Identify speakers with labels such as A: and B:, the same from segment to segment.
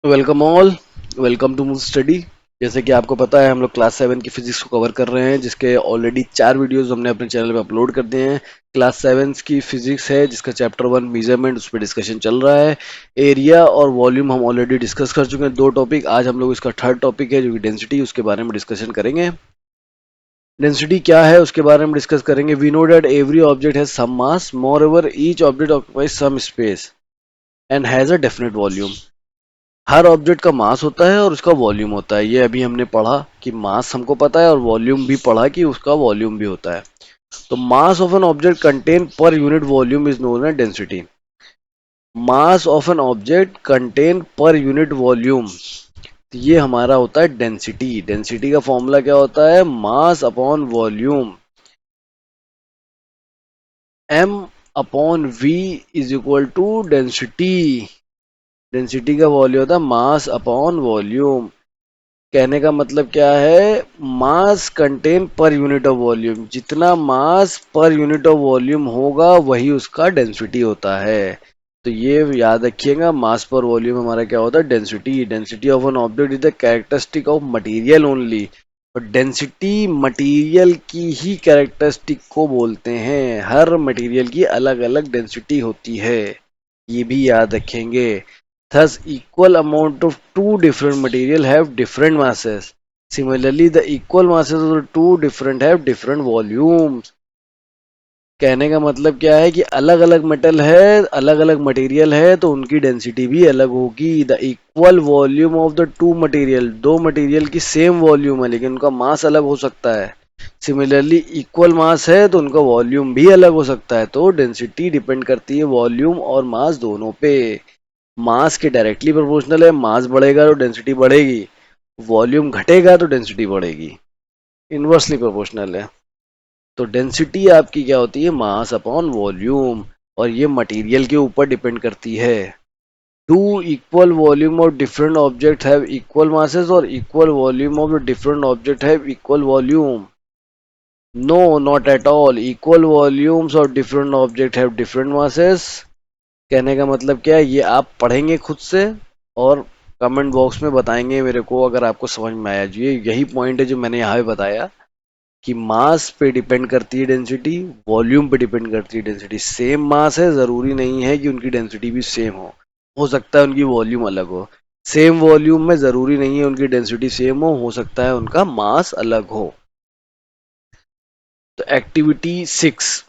A: Welcome all. Welcome to move study. जैसे कि आपको पता है हम लोग क्लास 7 की फिजिक्स को कवर कर रहे हैं, जिसके ऑलरेडी 4 वीडियोस हमने अपने चैनल पे अपलोड कर दिए हैं। क्लास 7 की फिजिक्स है जिसका चैप्टर 1 मेजरमेंट, उस पर डिस्कशन चल रहा है। एरिया और वॉल्यूम हम ऑलरेडी डिस्कस कर चुके हैं, 2 टॉपिक। आज हम लोग इसका थर्ड टॉपिक है जो कि डेंसिटी, उसके बारे में डिस्कशन करेंगे। डेंसिटी क्या है उसके बारे में डिस्कस करेंगे। We know that every object has some mass, moreover each object occupies some space and has a definite volume. हर ऑब्जेक्ट का मास होता है और उसका वॉल्यूम होता है। ये अभी हमने पढ़ा कि मास हमको पता है, और वॉल्यूम भी पढ़ा कि उसका वॉल्यूम भी होता है। तो mass of an object contained per unit volume is known as density. Mass of an object contained per unit volume, ये हमारा होता है डेंसिटी। डेंसिटी का फॉर्मूला क्या होता है? Mass upon volume, m upon v is equal to density. Density का volume होता है मास अपॉन वॉल्यूम। कहने का मतलब क्या है? Mass contain per unit of volume, जितना मास पर यूनिट ऑफ वॉल्यूम होगा वही उसका डेंसिटी होता है। तो ये याद रखिएगा, मास पर वॉल्यूम हमारा क्या होता है? Density. Density of an object is the characteristic of material only. और डेंसिटी मटेरियल की ही कैरेक्टरिस्टिक को बोलते हैं। हर मटेरियल की अलग अलग डेंसिटी होती है, ये भी याद रखेंगे। Thus, equal amount of two different material have different masses. Similarly, the equal masses of the two different have different volumes. कहने का मतलब क्या है कि अलग अलग मेटल है, अलग अलग मटेरियल है, तो उनकी डेंसिटी भी अलग होगी। The equal volume of the two material, दो मटेरियल की सेम वॉल्यूम है लेकिन उनका मास अलग हो सकता है। सिमिलरली इक्वल मास है तो उनका वॉल्यूम भी अलग हो सकता है। तो डेंसिटी डिपेंड करती है वॉल्यूम और मास दोनों पे। मास के डायरेक्टली प्रोपोर्शनल है, मास बढ़ेगा तो डेंसिटी बढ़ेगी, वॉल्यूम घटेगा तो डेंसिटी बढ़ेगी। इनवर्सली प्रोपोर्शनल है। तो डेंसिटी आपकी क्या होती है? Mass upon volume. और ये मटेरियल के ऊपर डिपेंड करती है। Two equal volume of different object have equal masses, और equal volume of different object have equal volume? No, not at all. Equal volumes और different object have different masses. कहने का मतलब क्या है, ये आप पढ़ेंगे खुद से और कमेंट बॉक्स में बताएंगे मेरे को अगर आपको समझ में आया। जो ये यही पॉइंट है जो मैंने यहाँ पे बताया कि मास पे डिपेंड करती है डेंसिटी, वॉल्यूम पे डिपेंड करती है डेंसिटी। सेम मास है, जरूरी नहीं है कि उनकी डेंसिटी भी सेम हो सकता है उनकी वॉल्यूम अलग हो। सेम वॉल्यूम में जरूरी नहीं है उनकी डेंसिटी सेम हो सकता है उनका मास अलग हो। तो activity 6,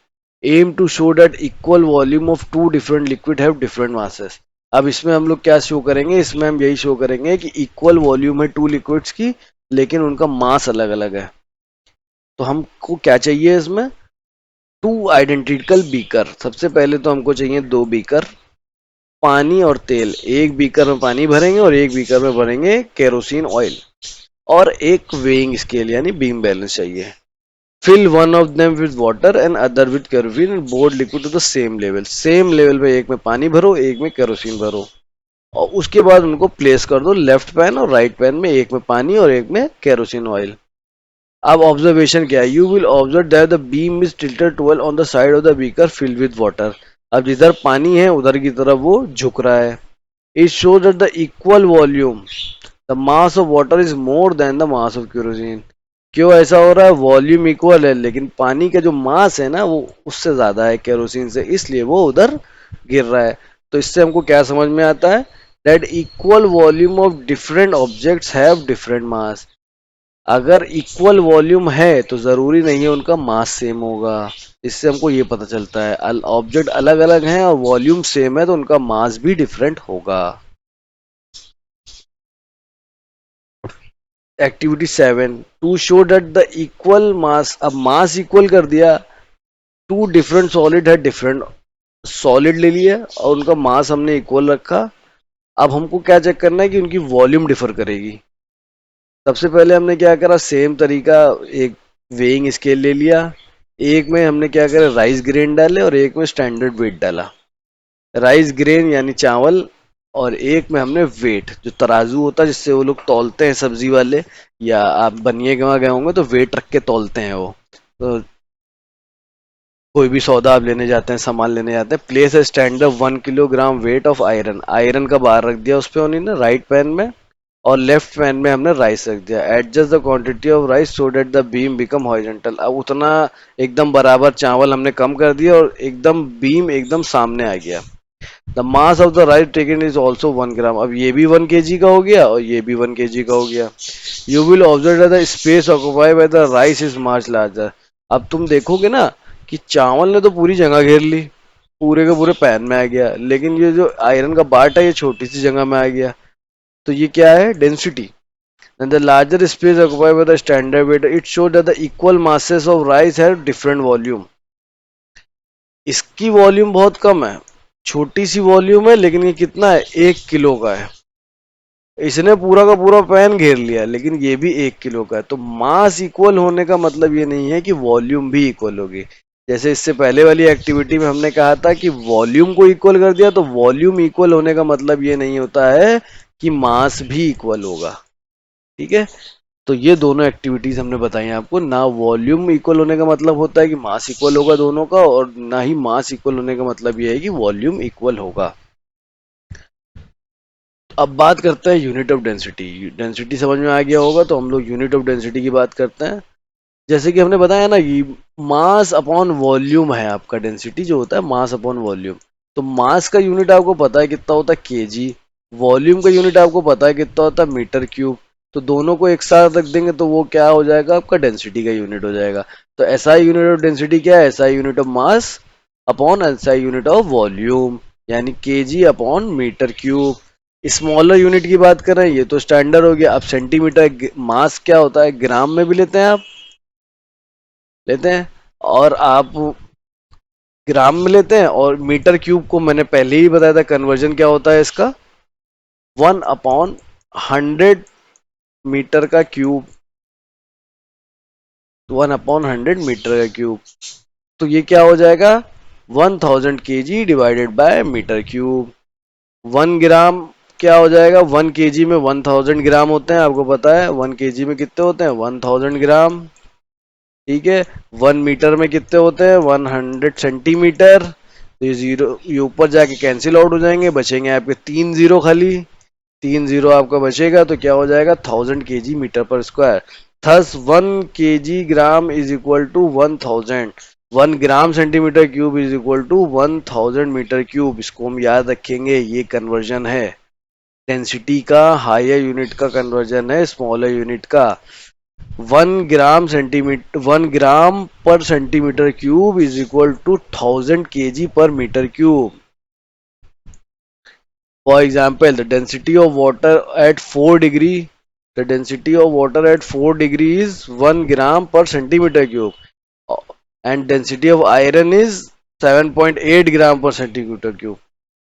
A: aim to show that equal volume of two different liquid have different masses. अब इसमें हम लोग क्या शो करेंगे? इसमें हम यही शो करेंगे कि इक्वल वॉल्यूम है टू लिक्विड्स की, लेकिन उनका मास अलग अलग है। तो हमको क्या चाहिए इसमें? Two identical beaker. सबसे पहले तो हमको चाहिए दो बीकर, पानी और तेल। एक बीकर में पानी भरेंगे और एक बीकर में भरेंगे केरोसिन ऑयल। और एक वेइंग स्केल यानी बीम बैलेंस चाहिए। Fill one of them with water and other with kerosene and both liquid to the same level. Same level पे एक में पानी भरो, एक में केरोसिन भरो, और उसके बाद उनको प्लेस कर दो लेफ्ट पैन और राइट पैन में, एक में पानी और एक में केरोसिन ऑयल। अब ऑब्जर्वेशन क्या है? You will observe that the beam is tilted toward on the side of the beaker filled with water. अब जिधर पानी है उधर की तरफ वो झुक रहा है। It shows that the equal volume, the mass of water is more than the mass of kerosene. क्यों ऐसा हो रहा है? वॉल्यूम इक्वल है लेकिन पानी का जो मास है ना वो उससे ज्यादा है केरोसिन से, इसलिए वो उधर गिर रहा है। तो इससे हमको क्या समझ में आता है? That equal volume of different objects have different mass. अगर इक्वल वॉल्यूम है तो जरूरी नहीं है उनका मास सेम होगा। इससे हमको ये पता चलता है ऑब्जेक्ट अलग अलग हैं और वॉल्यूम सेम है तो उनका मास भी डिफरेंट होगा। Activity 7, to show that the equal mass. अब मास इक्वल कर दिया, टू डिफरेंट सॉलिड है, डिफरेंट सॉलिड ले लिया और उनका मास हमने इक्वल रखा। अब हमको क्या चेक करना है कि उनकी वॉल्यूम डिफर करेगी। सबसे पहले हमने क्या करा? सेम तरीका, एक वेइंग स्केल ले लिया, एक में हमने क्या करा? राइस ग्रेन डाले और एक में स्टैंडर्ड वेट डाला। राइस ग्रेन यानी चावल, और एक में हमने वेट, जो तराजू होता है जिससे वो लोग तौलते हैं सब्जी वाले, या आप बनिए के वहां गए होंगे तो वेट रख के तौलते हैं वो। तो कोई भी सौदा आप लेने जाते हैं, सामान लेने जाते हैं, place a standard 1 kilogram weight of iron, iron का बार रख दिया उस पे उन्हीं ने राइट पैन में, और लेफ्ट पैन में हमने राइस रख दिया। Adjust the quantity of rice so that the beam become horizontal, अब उतना एकदम बराबर चावल हमने कम कर दिया और एकदम बीम एकदम सामने आ गया। The mass of the rice taken is also 1 ग्राम, अब ये भी 1 kg का हो गया और ये भी 1 kg का हो गया। You will observe the space occupy by the rice is much larger, अब तुम देखोगे ना कि चावल ने तो पूरी जगह घेर ली, पूरे के पूरे पैन में आ गया, लेकिन ये जो आयरन का बाट है ये छोटी सी जगह में आ गया। तो ये क्या है, density. And the larger space occupied by the standard weight, it shows that the equal masses of rice have different volume. इसकी वॉल्यूम बहुत कम है, छोटी सी वॉल्यूम है, लेकिन ये कितना है, 1 किलो का है। इसने पूरा का पूरा पैन घेर लिया, लेकिन ये भी 1 किलो का है। तो मास इक्वल होने का मतलब ये नहीं है कि वॉल्यूम भी इक्वल होगी। जैसे इससे पहले वाली एक्टिविटी में हमने कहा था कि वॉल्यूम को इक्वल कर दिया, तो वॉल्यूम इक्वल होने का मतलब ये नहीं होता है कि मास भी इक्वल होगा। ठीक है, तो ये दोनों एक्टिविटीज हमने बताई आपको। ना वॉल्यूम इक्वल होने का मतलब होता है कि मास इक्वल होगा दोनों का, और ना ही मास इक्वल होने का मतलब ये है कि वॉल्यूम इक्वल होगा। अब बात करते हैं यूनिट ऑफ डेंसिटी। डेंसिटी समझ में आ गया होगा, तो हम लोग यूनिट ऑफ डेंसिटी की बात करते हैं। जैसे कि हमने बताया ना कि मास अपॉन वॉल्यूम है आपका, डेंसिटी जो होता है मास अपॉन वॉल्यूम। तो मास का यूनिट आपको पता है कितना होता है, केजी। वॉल्यूम का यूनिट आपको पता है कितना होता है, मीटर क्यूब। तो दोनों को एक साथ रख देंगे तो वो क्या हो जाएगा, आपका डेंसिटी का यूनिट हो जाएगा। तो एसआई यूनिट ऑफ डेंसिटी क्या है, SI unit of mass upon SI unit of volume, यानी KG upon metre cube. Smaller unit की बात कर रहे हैं, ये तो स्टैंडर्ड हो गया। अब सेंटीमीटर मास क्या होता है, ग्राम में भी लेते हैं आप, लेते हैं, और आप ग्राम में लेते हैं, और मीटर क्यूब को मैंने पहले ही बताया था कन्वर्जन क्या होता है इसका, 1/100 मीटर का क्यूब, 1/100 मीटर का क्यूब। तो ये क्या हो जाएगा, 1000 kg divided by metre cube. 1 gram क्या हो जाएगा, 1 kg में 1000 ग्राम होते हैं, आपको पता है 1 kg में कितने होते हैं, 1000 ग्राम। ठीक है, 1 मीटर में कितने होते हैं, 100 सेंटीमीटर। तो ये जीरो ये ऊपर जाके कैंसिल आउट हो जाएंगे, बचेंगे आपके 3 जीरो खाली, 3 जीरो आपका बचेगा, तो क्या हो जाएगा, 1000 kg metre per square. Thus 1 kg gram is equal to 1000, 1 gram centimetre cube is equal to 1000 metre cube. इसको हम याद रखेंगे, ये कन्वर्जन है डेंसिटी का, हायर यूनिट का कन्वर्जन है स्मॉलर यूनिट का। 1 gram per centimetre cube is equal to 1000 kg per metre cube. For example, the density of water at 4 degree, the density of water at 4 degree is 1 gram per centimeter cube, and density of iron is 7.8 gram per centimeter cube.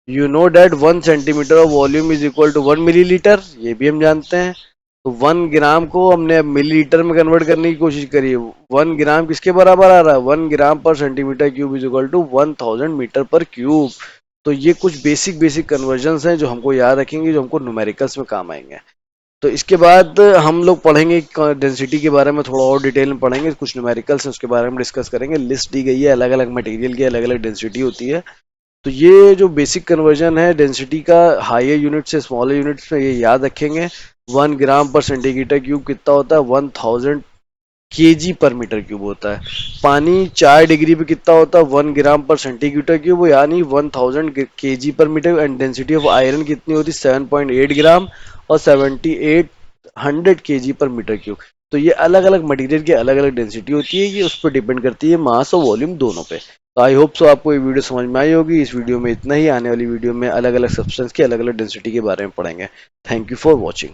A: You know that 1 centimeter of volume is equal to 1 milliliter, ये भी हम जानते हैं। तो 1 ग्राम को हमने millilitre में convert करने की कोशिश करी है। 1 ग्राम किसके बराबर आ रहा है, 1 gram per centimetre cube is equal to 1000 metre per cube. तो ये कुछ बेसिक बेसिक कन्वर्जन्स हैं जो हमको याद रखेंगे, जो हमको न्यूमेरिकल्स में काम आएंगे। तो इसके बाद हम लोग पढ़ेंगे डेंसिटी के बारे में, थोड़ा और डिटेल में पढ़ेंगे, कुछ न्यूमेरिकल्स हैं उसके बारे में डिस्कस करेंगे। लिस्ट दी गई है, अलग अलग मटेरियल की अलग अलग डेंसिटी होती है। तो ये जो बेसिक कन्वर्जन है डेंसिटी का हायर यूनिट से स्मॉलर यूनिट में, ये याद रखेंगे। 1 ग्राम पर सेंटीमीटर क्यूब कितना होता है, 1000 kg पर मीटर क्यूब होता है। पानी 4 डिग्री पे कितना होता है, 1 ग्राम पर सेंटीमीटर क्यूब, यानी 1000 kg per metre. And density of iron कितनी होती है, 7.8 ग्राम और 7800 kg पर मीटर क्यूब। तो ये अलग अलग मटेरियल की अलग अलग डेंसिटी होती है, ये उस पर डिपेंड करती है मास और वॉल्यूम दोनों पे। तो आई होप सो आपको ये वीडियो समझ में आई होगी। इस वीडियो में इतना ही, आने वाली वीडियो में अलग अलग सब्सटेंस की अलग अलग डेंसिटी के बारे में पढ़ेंगे। Thank you for watching.